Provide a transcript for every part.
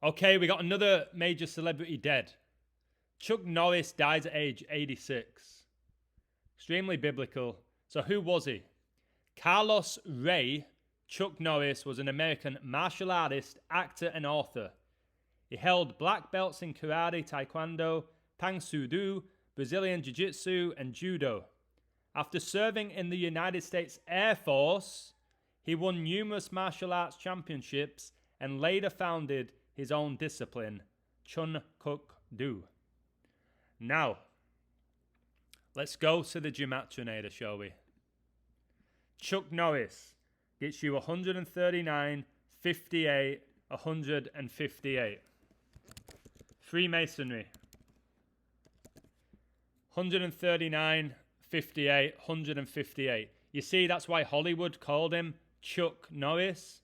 Okay, we got another major celebrity dead. Chuck Norris dies at age 86. Extremely biblical. So who was he? Carlos Ray Chuck Norris was an American martial artist, actor, and author. He held black belts in karate, taekwondo, pang sudo, Brazilian jiu-jitsu, and judo. After serving in the United States Air Force, he won numerous martial arts championships and later founded his own discipline, Chun Kuk Do. Now, let's go to the Gematrinator, shall we? Chuck Norris gets you 139, 58, 158. Freemasonry. 139, 58, 158. You see, that's why Hollywood called him Chuck Norris,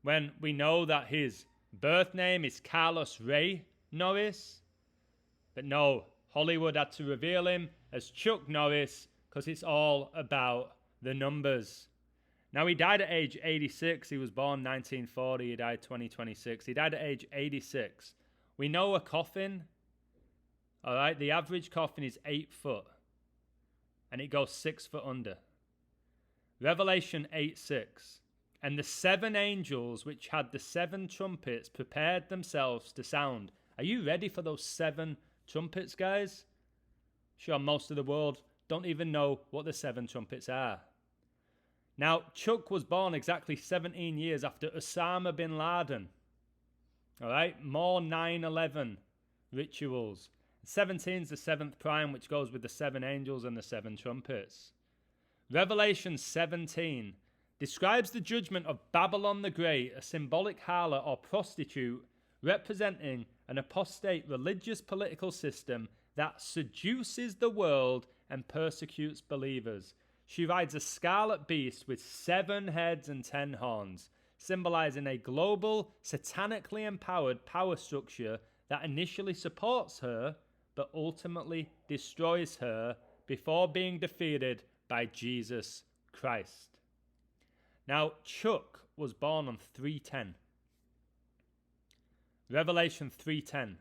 when we know that his birth name is Carlos Ray Norris. But no, Hollywood had to reveal him as Chuck Norris because it's all about the numbers. Now, he died at age 86. He was born 1940. He died 2026. He died at age 86. We know a coffin, all right, the average coffin is 8 foot and it goes 6 foot under. Revelation 8:6. And the 7 angels which had the 7 trumpets prepared themselves to sound. Are you ready for those 7 trumpets, guys? Sure, most of the world don't even know what the 7 trumpets are. Now, Chuck was born exactly 17 years after Osama bin Laden. All right, more 9/11 rituals. 17 is the 7th prime, which goes with the 7 angels and the 7 trumpets. Revelation 17 describes the judgment of Babylon the Great, a symbolic harlot or prostitute representing an apostate religious political system that seduces the world and persecutes believers. She rides a scarlet beast with 7 heads and 10 horns, symbolizing a global, satanically empowered power structure that initially supports her, but ultimately destroys her before being defeated by Jesus Christ. Now, Chuck was born on 310. Revelation 3:10.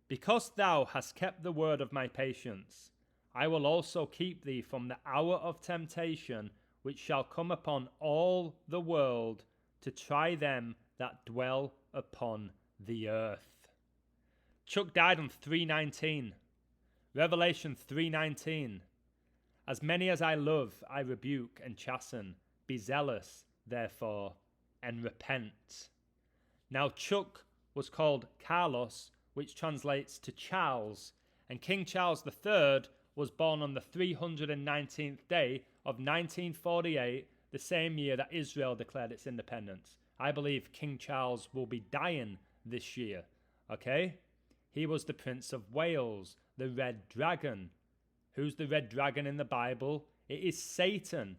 Because thou hast kept the word of my patience, I will also keep thee from the hour of temptation which shall come upon all the world to try them that dwell upon the earth. Chuck died on 3:19. Revelation 3:19. As many as I love, I rebuke and chasten. Be zealous, therefore, and repent. Now, Chuck was called Carlos, which translates to Charles, and King Charles III was born on the 319th day of 1948, the same year that Israel declared its independence. I believe King Charles will be dying this year, okay? He was the Prince of Wales, the Red Dragon. Who's the Red Dragon in the Bible? It is Satan.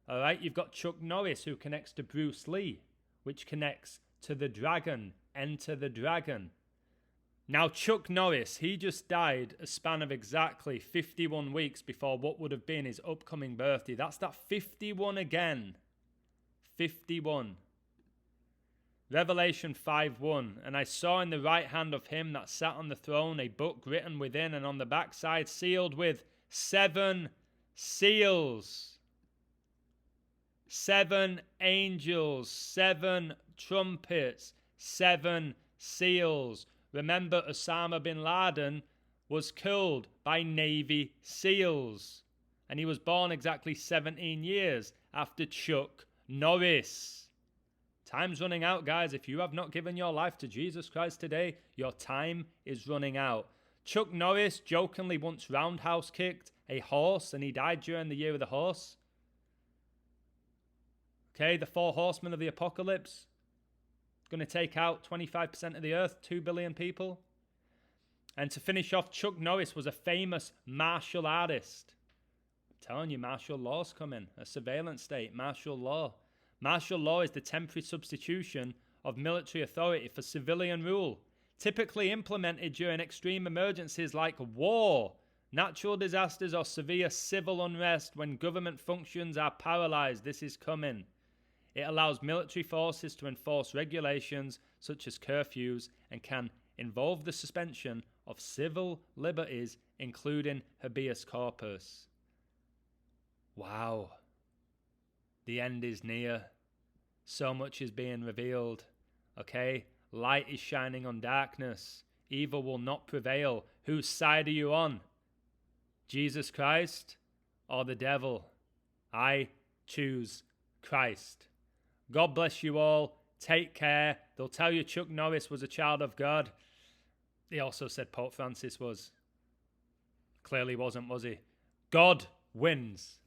All right, you've got Chuck Norris, who connects to Bruce Lee, which connects to the dragon, Enter the Dragon. Now, Chuck Norris, he just died a span of exactly 51 weeks before what would have been his upcoming birthday. That's that 51 again. 51. Revelation 5:1. And I saw in the right hand of him that sat on the throne a book written within and on the backside, sealed with 7 seals. 7 angels, 7 trumpets, 7 seals. Remember, Osama bin Laden was killed by Navy SEALs. And he was born exactly 17 years after Chuck Norris. Time's running out, guys. If you have not given your life to Jesus Christ today, your time is running out. Chuck Norris jokingly once roundhouse kicked a horse and he died during the year of the horse. Okay, the 4 horsemen of the apocalypse. Going to take out 25% of the earth, 2 billion people. And to finish off, Chuck Norris was a famous martial artist. I'm telling you, martial law's coming. A surveillance state, martial law. Martial law is the temporary substitution of military authority for civilian rule, typically implemented during extreme emergencies like war, natural disasters, or severe civil unrest when government functions are paralyzed. This is coming. It allows military forces to enforce regulations such as curfews and can involve the suspension of civil liberties, including habeas corpus. Wow. The end is near. So much is being revealed. Okay? Light is shining on darkness. Evil will not prevail. Whose side are you on? Jesus Christ or the devil? I choose Christ. God bless you all. Take care. They'll tell you Chuck Norris was a child of God. He also said Pope Francis was. Clearly wasn't, was he? God wins.